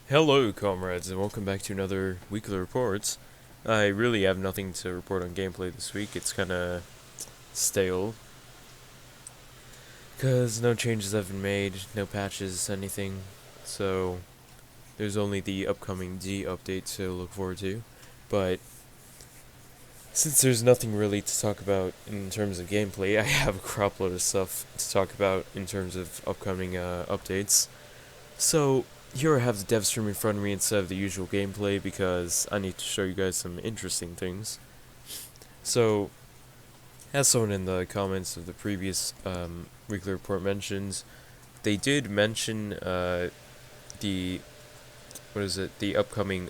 Hello, comrades, and welcome back to another weekly reports. I really have nothing to report on gameplay this week. It's kinda stale. Because no changes have been made, no patches, anything. So, there's only the upcoming D update to look forward to. But, since there's nothing really to talk about in terms of gameplay, I have a crop load of stuff to talk about in terms of upcoming updates. So, here I have the dev stream in front of me instead of the usual gameplay because I need to show you guys some interesting things. So, as someone in the comments of the previous weekly report mentioned, they did mention the the upcoming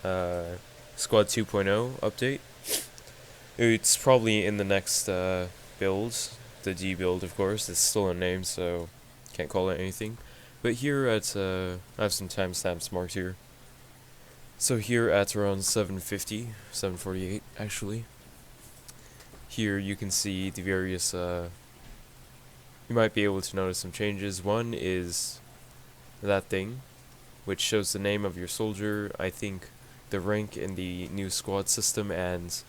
Squad 2.0 update. It's probably in the next build, the D build, of course. It's still unnamed, so can't call it anything. But here at, I have some timestamps marked here. So here at around 7:50, 7:48 actually. Here you can see the various, you might be able to notice some changes. One is that thing, which shows the name of your soldier, I think the rank in the new squad system, and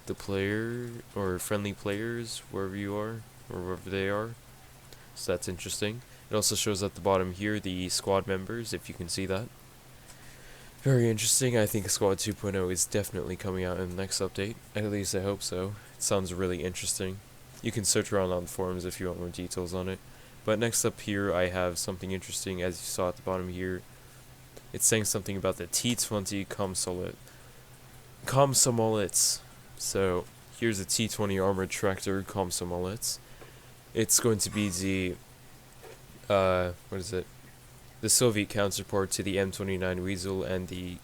the player, or friendly players, wherever you are, or wherever they are. So that's interesting. It also shows at the bottom here the squad members, if you can see that. Very interesting. I think Squad 2.0 is definitely coming out in the next update. At least I hope so. It sounds really interesting. You can search around on the forums if you want more details on it. But next up here I have something interesting, as you saw at the bottom here. It's saying something about the T20 Komsomolets. So here's a T20 armored tractor Komsomolets. It's going to be the what is it? The Soviet counterpart to the M29 Weasel and the,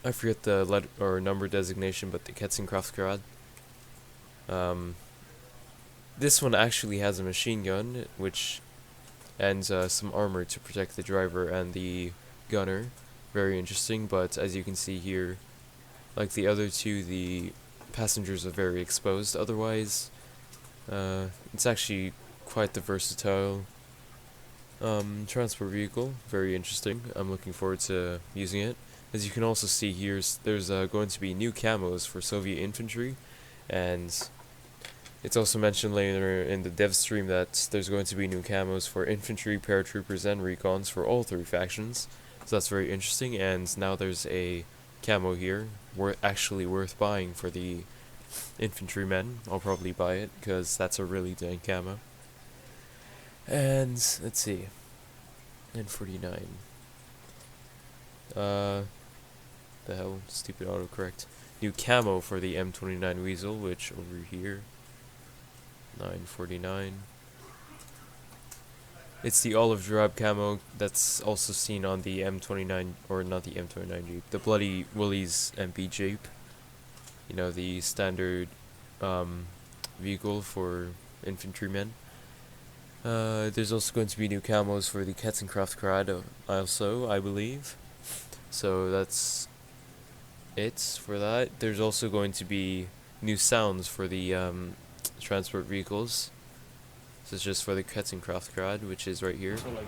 I forget the letter or number designation, but the Ketzenkraftgrad. This one actually has a machine gun, and some armor to protect the driver and the gunner. Very interesting, but as you can see here, like the other two, the passengers are very exposed. Otherwise, it's actually quite the versatile transport vehicle. Very interesting. I'm looking forward to using it. As you can also see here, there's going to be new camos for Soviet infantry, and it's also mentioned later in the dev stream that there's going to be new camos for infantry, paratroopers, and recons for all three factions. So that's very interesting, and now there's a camo here, actually worth buying for the infantrymen. I'll probably buy it, because that's a really dang camo. And, let's see, N49. The hell, stupid autocorrect. New camo for the M29 Weasel, which over here, 949. It's the olive drab camo that's also seen on the M29, or not the M29 Jeep, the Bloody Woolies MP Jeep. You know, the standard vehicle for infantrymen. There's also going to be new camos for the Ketzenkraftgrad also, I believe. So that's it for that. There's also going to be new sounds for the transport vehicles. This is just for the Ketzenkraftgrad, which is right here. So like,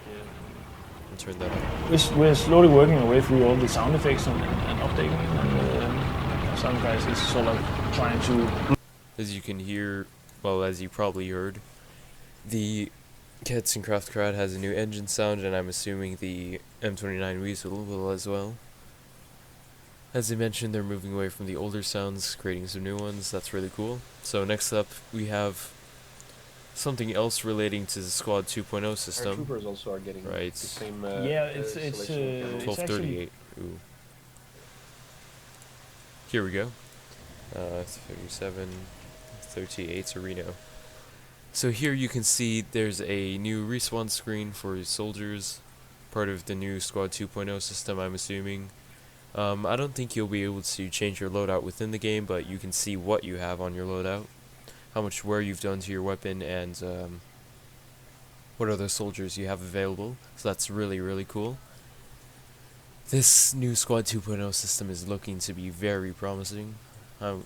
I'll turn that up. we're slowly working our way through all the sound effects and updating it, and some guys is sort of trying to. As you can hear, well, as you probably heard, the Ketzenkraftgrad has a new engine sound, and I'm assuming the M29 Weasel will as well. As I mentioned, they're moving away from the older sounds, creating some new ones. That's really cool. So next up, we have something else relating to the Squad 2.0 system. Troopers also are getting Right. the same. Yeah, it's selection of camos. 1238. Ooh. Here we go. 37, 38 Torino. So here you can see there's a new respawn screen for soldiers, part of the new Squad 2.0 system, I'm assuming. I don't think you'll be able to change your loadout within the game, but you can see what you have on your loadout, how much wear you've done to your weapon, and what other soldiers you have available. So that's really, really cool. This new Squad 2.0 system is looking to be very promising. I'm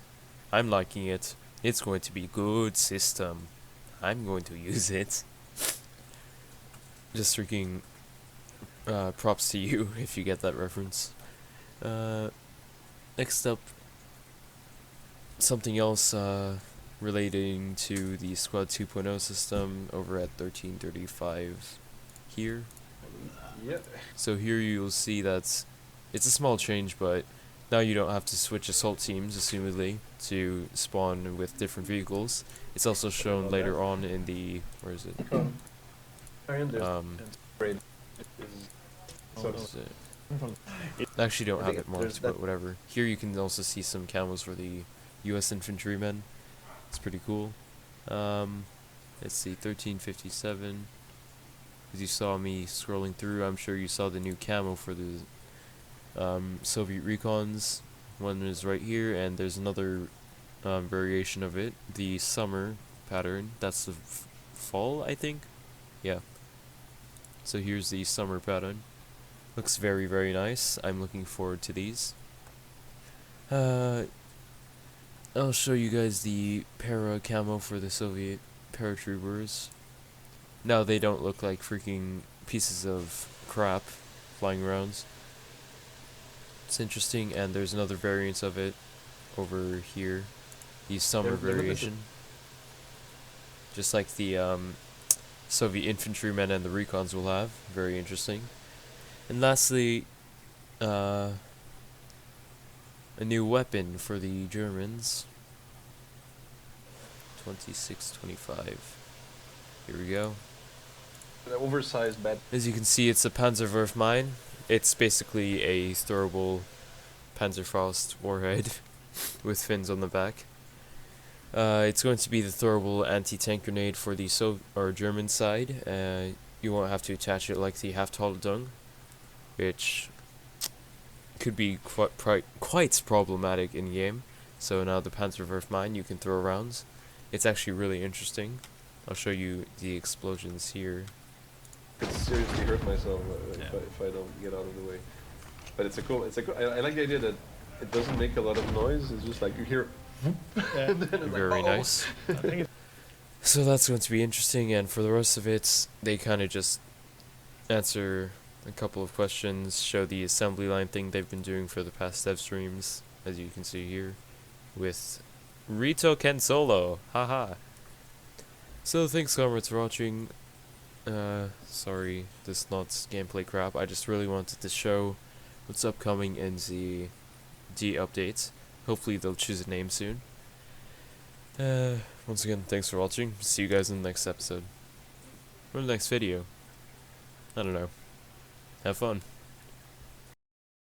liking it. It's going to be a good system. I'm going to use it. Just freaking props to you if you get that reference. Next up, something else relating to the Squad 2.0 system over at 1335 here. Yep. So here you'll see that it's a small change, but now you don't have to switch assault teams, assumedly, to spawn with different vehicles. It's also shown later on in the... where is it? So What is it? I actually don't have it marked, but whatever. Here you can also see some camos for the U.S. infantrymen. It's pretty cool. Let's see, 1357. As you saw me scrolling through, I'm sure you saw the new camo for the Soviet recons. One is right here, and there's another variation of it, the summer pattern. That's the fall, I think? Yeah. So here's the summer pattern. Looks very, very nice. I'm looking forward to these. I'll show you guys the para camo for the Soviet paratroopers. Now they don't look like freaking pieces of crap flying around. It's interesting, and there's another variant of it over here. The summer variation. Just like the Soviet infantrymen and the recons will have. Very interesting. And lastly, a new weapon for the Germans. 2625. Here we go. An oversized bed. As you can see, it's a Panzerwerf mine. It's basically a throwable Panzerfaust warhead with fins on the back. It's going to be the throwable anti-tank grenade for the German side. You won't have to attach it like the Hafthaltung, which could be quite problematic in game. So now the Panzerwerf mine you can throw around. It's actually really interesting. I'll show you the explosions here. I could seriously hurt myself if I don't get out of the way. But it's a cool. I like the idea that it doesn't make a lot of noise. It's just like you hear. Yeah. And then it's Very like, nice. I think So that's going to be interesting, and for the rest of it, they kind of just answer a couple of questions, show the assembly line thing they've been doing for the past dev streams, as you can see here, with Rito Ken Solo. Haha. So thanks, comrades, for watching. Sorry, this is not gameplay crap. I just really wanted to show what's upcoming in the D updates. Hopefully they'll choose a name soon. Once again, thanks for watching. See you guys in the next episode. Or the next video. I don't know. Have fun.